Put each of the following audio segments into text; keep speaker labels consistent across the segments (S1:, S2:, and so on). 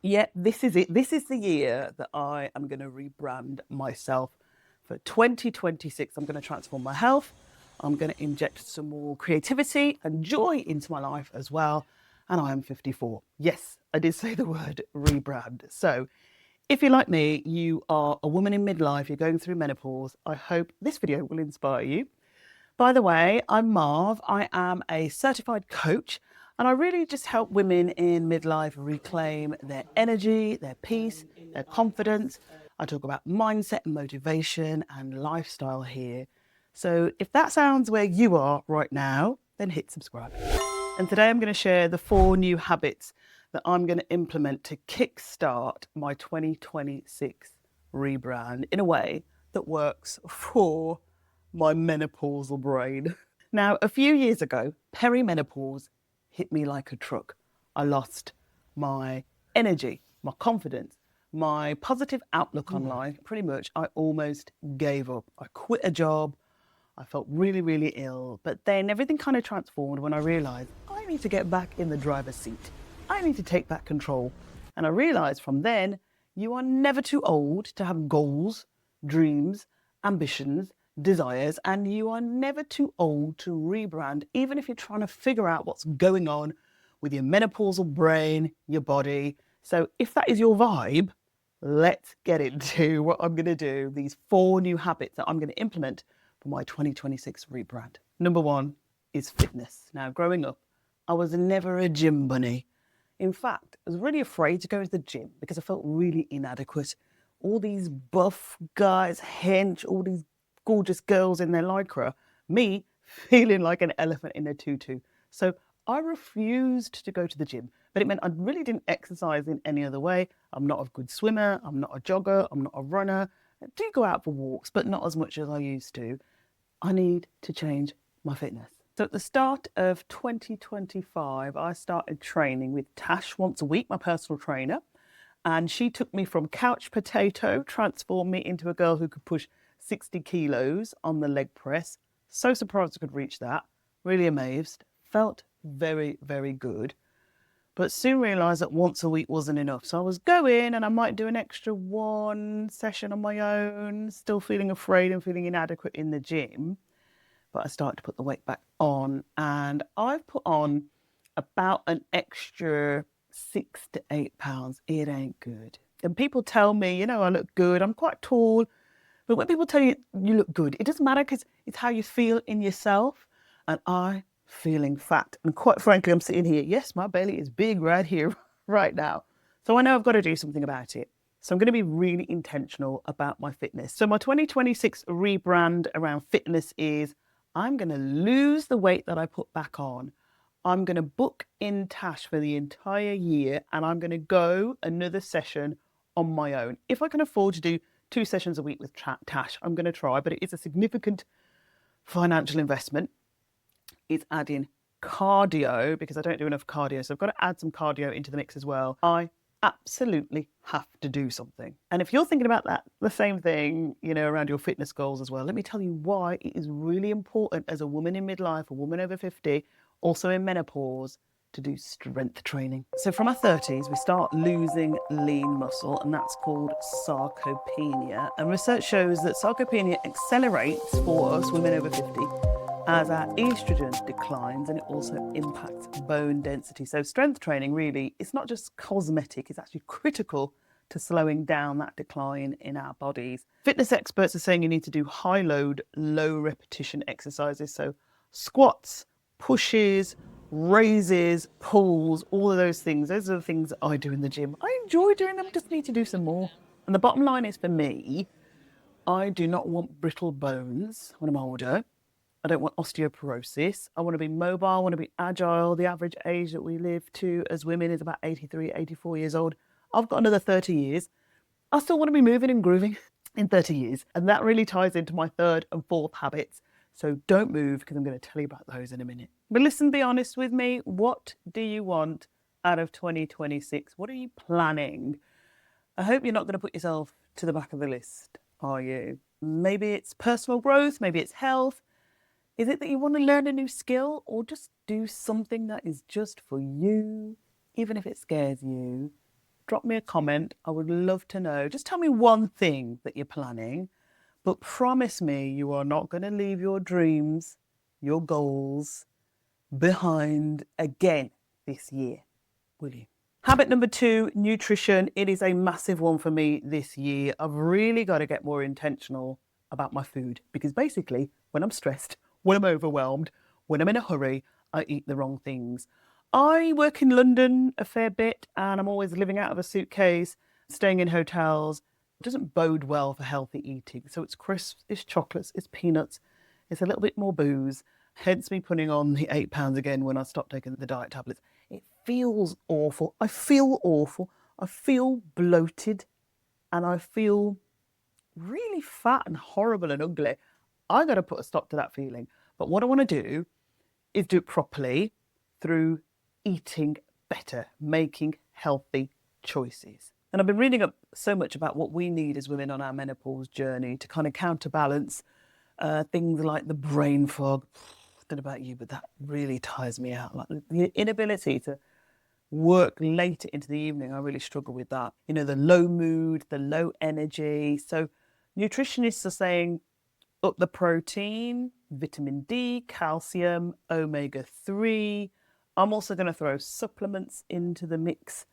S1: Yeah, this is it. This is the year that I am going to rebrand myself. For 2026, I'm going to transform my health. I'm going to inject some more creativity and joy into my life as well. And I am 54. Yes, I did say the word rebrand. So, if you're like me, you are a woman in midlife, you're going through menopause, I hope this video will inspire you. By the way, I'm Marv. I am a certified coach, and I really just help women in midlife reclaim their energy, their peace, their confidence. I talk about mindset and motivation and lifestyle here. So if that sounds where you are right now, then hit subscribe. And today I'm going to share the 4 new habits that I'm going to implement to kickstart my 2026 rebrand in a way that works for my menopausal brain. Now, a few years ago, perimenopause hit me like a truck. I lost my energy, my confidence, my positive outlook on life. Pretty much, I almost gave up. I quit a job. I felt really, really ill. But then everything kind of transformed when I realized I need to get back in the driver's seat. I need to take back control. And I realized from then, you are never too old to have goals, dreams, ambitions, desires, and you are never too old to rebrand, even if you're trying to figure out what's going on with your menopausal brain, your body. So if that is your vibe, let's get into what I'm going to do, these 4 new habits that I'm going to implement for my 2026 rebrand. Number 1 is fitness. Now, growing up, I was never a gym bunny. In fact, I was really afraid to go to the gym because I felt really inadequate. All these buff guys, hench, all these gorgeous girls in their lycra, me feeling like an elephant in a tutu. So I refused to go to the gym, but it meant I really didn't exercise in any other way. I'm not a good swimmer, I'm not a jogger, I'm not a runner. I do go out for walks, but not as much as I used to. I need to change my fitness. So at the start of 2025, I started training with Tash once a week, my personal trainer. And she took me from couch potato, transformed me into a girl who could push 60 kilos on the leg press. So surprised I could reach that. Really amazed. Felt very, very good. But soon realised that once a week wasn't enough. So I was going and I might do an extra 1 session on my own, still feeling afraid and feeling inadequate in the gym. But I started to put the weight back on, and I've put on about an extra 6 to 8 pounds. It ain't good. And people tell me, I look good. I'm quite tall. But when people tell you you look good, it doesn't matter because it's how you feel in yourself. And I feeling fat. And quite frankly, I'm sitting here. Yes, my belly is big right here, right now. So I know I've got to do something about it. So I'm going to be really intentional about my fitness. So my 2026 rebrand around fitness is I'm going to lose the weight that I put back on. I'm going to book in Tash for the entire year, and I'm going to go another session on my own. If I can afford to do 2 sessions a week with Tash, I'm going to try, but it is a significant financial investment. It's adding cardio because I don't do enough cardio. So I've got to add some cardio into the mix as well. I absolutely have to do something. And if you're thinking about that, the same thing, around your fitness goals as well, let me tell you why it is really important as a woman in midlife, a woman over 50, also in menopause, to do strength training. So from our 30s, we start losing lean muscle, and that's called sarcopenia. And research shows that sarcopenia accelerates for us women over 50 as our estrogen declines, and it also impacts bone density. So strength training really, it's not just cosmetic, it's actually critical to slowing down that decline in our bodies. Fitness experts are saying you need to do high load, low repetition exercises. So squats, pushes, raises, pulls, all of those things. Those are the things that I do in the gym. I enjoy doing them, just need to do some more. And the bottom line is, for me, I do not want brittle bones when I'm older. I don't want osteoporosis. I want to be mobile. I want to be agile. The average age that we live to as women is about 83, 84 years old. I've got another 30 years. I still want to be moving and grooving in 30 years. And that really ties into my 3rd and 4th habits. So don't move, because I'm going to tell you about those in a minute. But listen, be honest with me. What do you want out of 2026? What are you planning? I hope you're not going to put yourself to the back of the list, are you? Maybe it's personal growth. Maybe it's health. Is it that you want to learn a new skill, or just do something that is just for you, even if it scares you? drop me a comment. I would love to know. Just tell me one thing that you're planning, but promise me you are not going to leave your dreams, your goals behind again this year, will you? Habit number 2, nutrition. It is a massive one for me this year. I've really got to get more intentional about my food because basically when I'm stressed, when I'm overwhelmed, when I'm in a hurry, I eat the wrong things. I work in London a fair bit and I'm always living out of a suitcase, staying in hotels. It doesn't bode well for healthy eating. So it's crisps, it's chocolates, it's peanuts, it's a little bit more booze. Hence me putting on the 8 pounds again when I stopped taking the diet tablets. It feels awful. I feel awful. I feel bloated and I feel really fat and horrible and ugly. I got to put a stop to that feeling. But what I want to do is do it properly through eating better, making healthy choices. And I've been reading up so much about what we need as women on our menopause journey to kind of counterbalance things like the brain fog. I don't know about you, but that really tires me out. Like the inability to work late into the evening, I really struggle with that. You know, the low mood, the low energy. So nutritionists are saying up the protein, vitamin D, calcium, omega-3. I'm also going to throw supplements into the mix.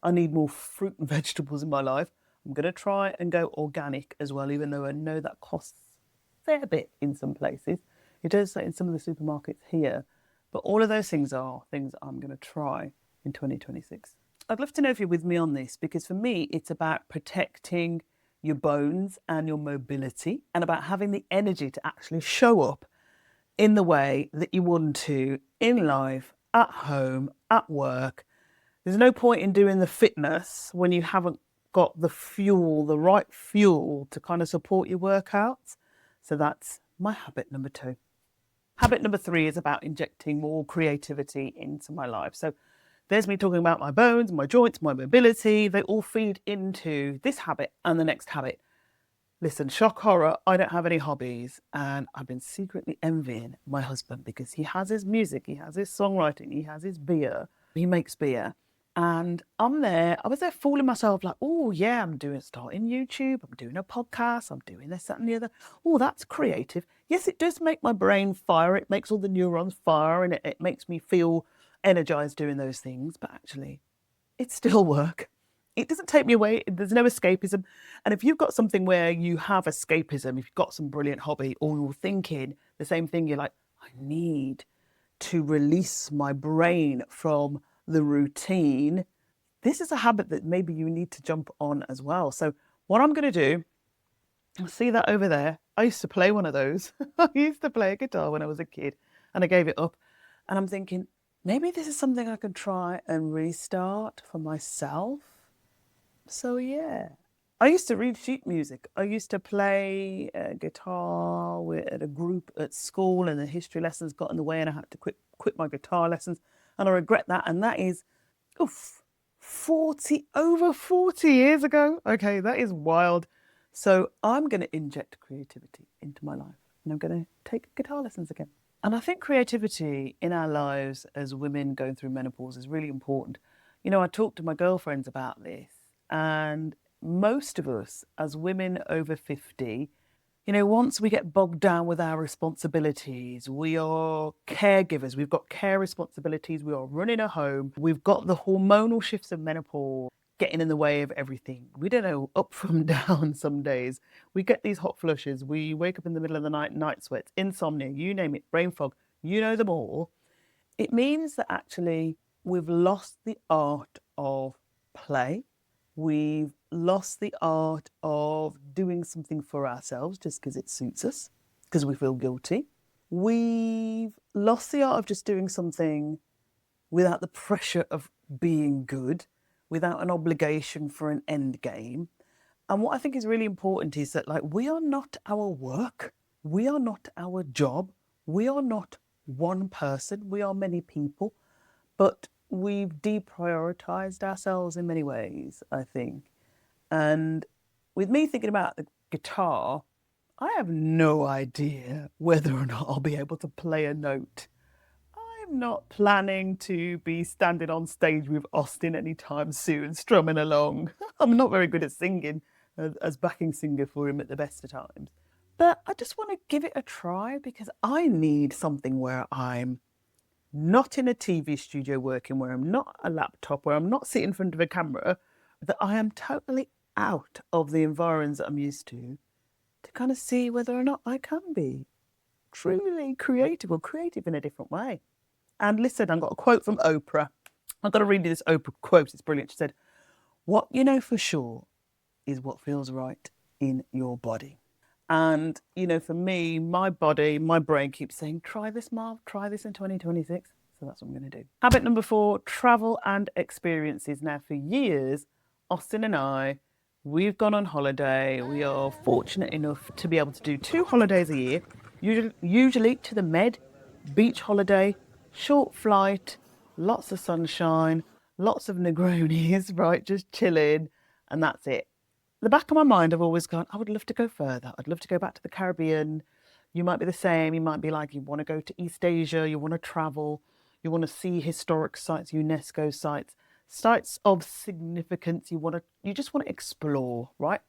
S1: I need more fruit and vegetables in my life. I'm going to try and go organic as well, even though I know that costs a fair bit in some places. It does say in some of the supermarkets here. But all of those things are things I'm going to try in 2026. I'd love to know if you're with me on this, because for me, it's about protecting your bones and your mobility and about having the energy to actually show up in the way that you want to in life, at home, at work. There's no point in doing the fitness when you haven't got the fuel, the right fuel to kind of support your workouts. So that's my habit number 2. Habit number 3 is about injecting more creativity into my life. So there's me talking about my bones, my joints, my mobility. They all feed into this habit and the next habit. Listen, shock horror, I don't have any hobbies. And I've been secretly envying my husband because he has his music, he has his songwriting, he has his beer. He makes beer. And I was there fooling myself like, oh yeah, starting YouTube, I'm doing a podcast, I'm doing this, that and the other. Oh, that's creative. Yes, it does make my brain fire. It makes all the neurons fire and it makes me feel energized doing those things. But actually, it's still work. It doesn't take me away. There's no escapism. And if you've got something where you have escapism, if you've got some brilliant hobby or you're thinking the same thing, you're like, I need to release my brain from the routine. This is a habit that maybe you need to jump on as well. So what I'm going to do, see that over there? I used to play one of those. I used to play a guitar when I was a kid and I gave it up. And I'm thinking, maybe this is something I could try and restart for myself. So yeah, I used to read sheet music. I used to play guitar at a group at school, and the history lessons got in the way, and I had to quit my guitar lessons, and I regret that. And that is, over 40 years ago. Okay, that is wild. So I'm going to inject creativity into my life, and I'm going to take guitar lessons again. And I think creativity in our lives as women going through menopause is really important. You know, I talked to my girlfriends about this, and most of us as women over 50, you know, once we get bogged down with our responsibilities, we are caregivers, we've got care responsibilities, we are running a home, we've got the hormonal shifts of menopause getting in the way of everything. We don't know up from down some days. We get these hot flushes, we wake up in the middle of the night sweats, insomnia, you name it, brain fog, you know them all. It means that actually we've lost the art of play. We've lost the art of doing something for ourselves just because it suits us, because we feel guilty. We've lost the art of just doing something without the pressure of being good, without an obligation for an end game. And what I think is really important is that, like, we are not our work. We are not our job. We are not one person. We are many people. But we've deprioritized ourselves in many ways, I think. And with me thinking about the guitar, I have no idea whether or not I'll be able to play a note. I I'm not planning to be standing on stage with Austin anytime soon, strumming along. I'm not very good at singing as backing singer for him at the best of times. But I just want to give it a try because I need something where I'm not in a TV studio working, where I'm not a laptop, where I'm not sitting in front of a camera, that I am totally out of the environs that I'm used to kind of see whether or not I can be truly creative or creative in a different way. And listen, I've got a quote from Oprah. I've got to read you this Oprah quote. It's brilliant. She said, "What you know for sure is what feels right in your body." And, for me, my body, my brain keeps saying, try this, Marv, try this in 2026. So that's what I'm going to do. Habit number 4, travel and experiences. Now, for years, Austin and I, we've gone on holiday. We are fortunate enough to be able to do 2 holidays a year, usually to the Med, beach holiday, short flight, lots of sunshine, lots of Negronis, right? Just chilling, and that's it. The back of my mind, I've always gone, I would love to go further. I'd love to go back to the Caribbean. You might be the same. You might be like, you want to go to East Asia, you want to travel, you want to see historic sites, UNESCO sites, sites of significance. You just want to explore, right?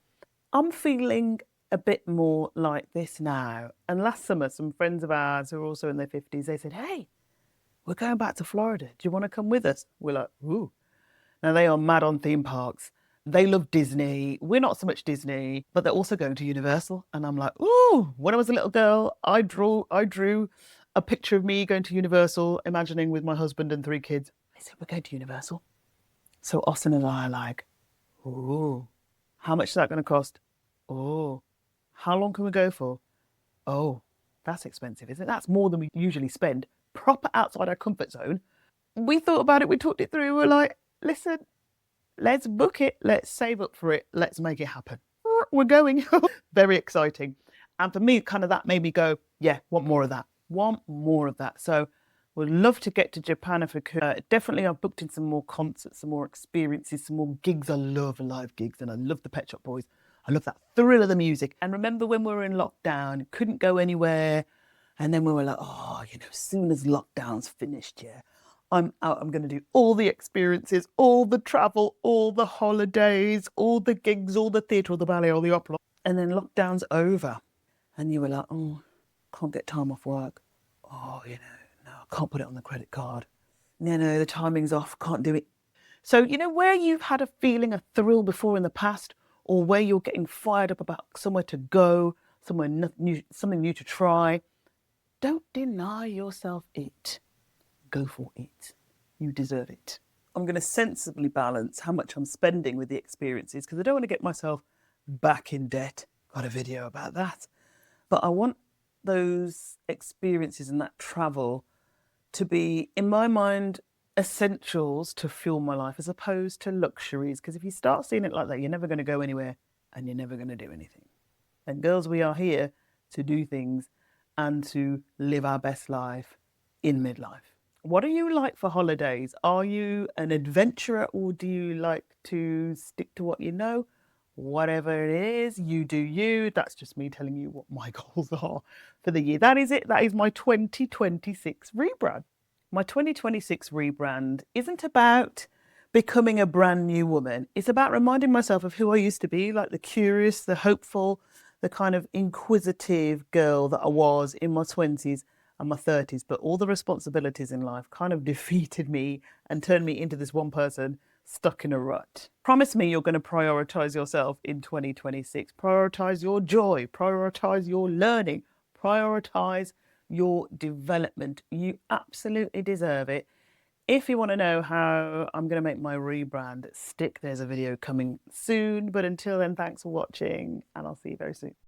S1: I'm feeling a bit more like this now. And last summer, some friends of ours who are also in their 50s, they said, hey, we're going back to Florida. Do you want to come with us? We're like, ooh. Now, they are mad on theme parks. They love Disney. We're not so much Disney, but they're also going to Universal. And I'm like, ooh, when I was a little girl, I drew a picture of me going to Universal, imagining with my husband and 3 kids. I said, we're going to Universal. So Austin and I are like, ooh, how much is that going to cost? Oh, how long can we go for? Oh, that's expensive, isn't it? That's more than we usually spend. Proper outside our comfort zone. We thought about it. We talked it through. We're like, listen, let's book it. Let's save up for it. Let's make it happen. We're going. Very exciting. And for me, kind of that made me go, yeah, want more of that. Want more of that. So would love to get to Japan if I could. Definitely, I've booked in some more concerts, some more experiences, some more gigs. I love live gigs and I love the Pet Shop Boys. I love that thrill of the music. And remember when we were in lockdown, couldn't go anywhere. And then we were like, oh, as soon as lockdown's finished, yeah, I'm out. I'm going to do all the experiences, all the travel, all the holidays, all the gigs, all the theatre, all the ballet, all the opera. And then lockdown's over. And you were like, oh, can't get time off work. Oh, no, I can't put it on the credit card. No, the timing's off. Can't do it. So, where you've had a feeling, a thrill before in the past, or where you're getting fired up about somewhere to go, somewhere new, something new to try, don't deny yourself it. Go for it. You deserve it. I'm going to sensibly balance how much I'm spending with the experiences because I don't want to get myself back in debt. Got a video about that. But I want those experiences and that travel to be, in my mind, essentials to fuel my life as opposed to luxuries. Because if you start seeing it like that, you're never going to go anywhere and you're never going to do anything. And girls, we are here to do things and to live our best life in midlife. What are you like for holidays? Are you an adventurer or do you like to stick to what you know? Whatever it is, you do you. That's just me telling you what my goals are for the year. That is it. That is my 2026 rebrand. My 2026 rebrand isn't about becoming a brand new woman. It's about reminding myself of who I used to be, like the curious, the hopeful, the kind of inquisitive girl that I was in my 20s and my 30s. But all the responsibilities in life kind of defeated me and turned me into this one person stuck in a rut. Promise me you're going to prioritize yourself in 2026. Prioritize your joy, prioritize your learning, prioritize your development. You absolutely deserve it. If you want to know how I'm going to make my rebrand stick, there's a video coming soon. But until then, thanks for watching and I'll see you very soon.